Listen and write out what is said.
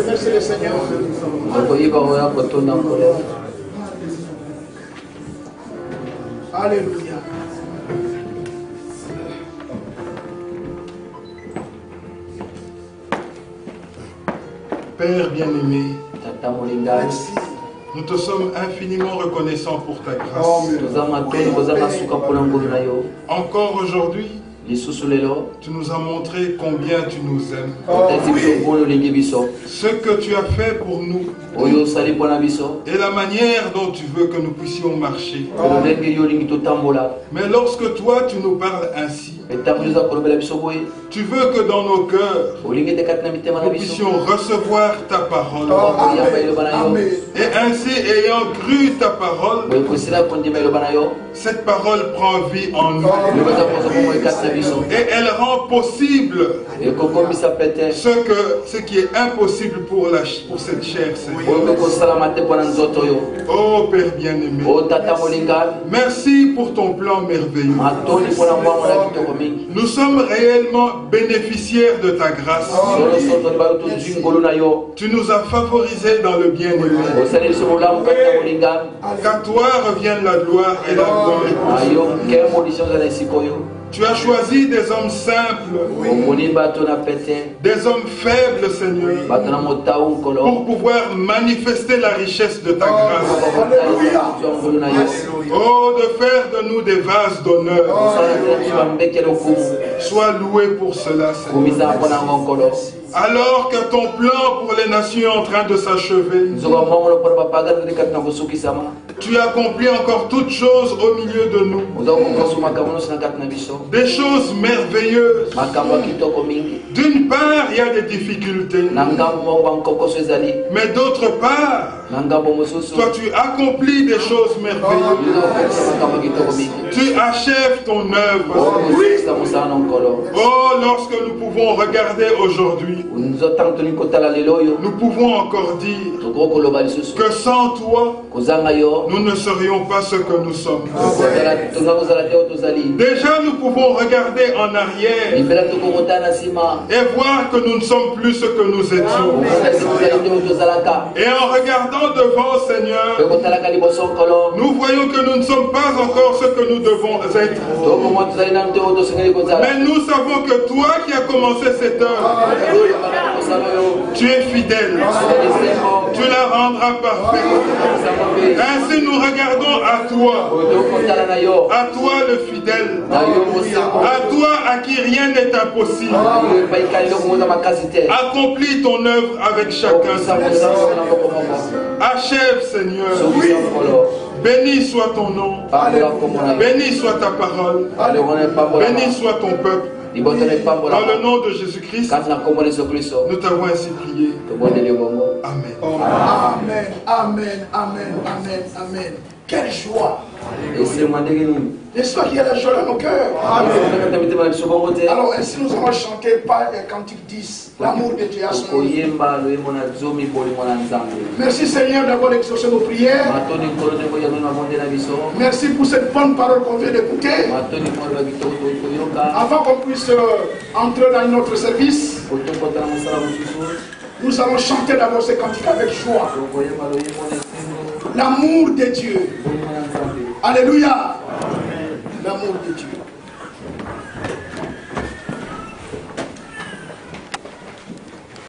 Remercie le Seigneur. Alléluia. Père bien-aimé, Merci. nous te sommes infiniment reconnaissants pour ta grâce. Encore aujourd'hui, tu nous as montré combien tu nous aimes. Ce que tu as fait pour nous et la manière dont tu veux que nous puissions marcher. Mais lorsque toi tu nous parles ainsi, tu veux que dans nos cœurs nous puissions recevoir ta parole. Et ainsi, ayant cru ta parole, cette parole prend vie en nous. Et elle rend possible ce qui est impossible pour cette chair. Oh Père bien-aimé, merci pour ton plan merveilleux. Nous sommes réellement bénéficiaires de ta grâce. Tu nous as favorisés dans le bien-aimé. Qu'à toi revienne la gloire et la gloire. Tu as choisi des hommes simples, des hommes faibles, Seigneur, pour pouvoir manifester la richesse de ta grâce. Oh, de faire de nous des vases d'honneur. Sois loué pour cela, Seigneur. Alors que ton plan pour les nations est en train de s'achever, tu accomplis encore toutes choses au milieu de nous. Des choses merveilleuses. D'une part, il y a des difficultés. Mais d'autre part, toi tu accomplis des choses merveilleuses. Tu achèves ton œuvre. Oh, lorsque nous pouvons regarder aujourd'hui, nous pouvons encore dire que sans toi, nous ne serions pas ce que nous sommes. Déjà, nous pouvons regarder en arrière et voir que nous ne sommes plus ce que nous étions. Et en regardant devant, Seigneur, nous voyons que nous ne sommes pas encore ce que nous devons être. Mais nous savons que toi qui as commencé cette œuvre, tu es fidèle. Tu la rendras parfaite. Ainsi nous regardons à toi. À toi le fidèle. À toi à qui rien n'est impossible. Accomplis ton œuvre avec chacun. Achève, Seigneur. Béni soit ton nom. Béni soit ta parole. Béni soit ton peuple. Dans le nom de Jésus-Christ, nous t'avons ainsi prié. Amen. Amen. Amen. Amen. Amen. Amen. Quelle joie. N'est-ce pas qu'il y a la joie dans nos cœurs? Amen. Alors ainsi nous allons chanter par cantique 10. L'amour de Dieu a son nom. Merci Seigneur d'avoir exaucé nos prières. Merci pour cette bonne parole qu'on vient d'écouter. Avant qu'on puisse entrer dans notre service, nous allons chanter d'abord ces cantiques avec joie. L'amour de Dieu. Alléluia. L'amour de Dieu.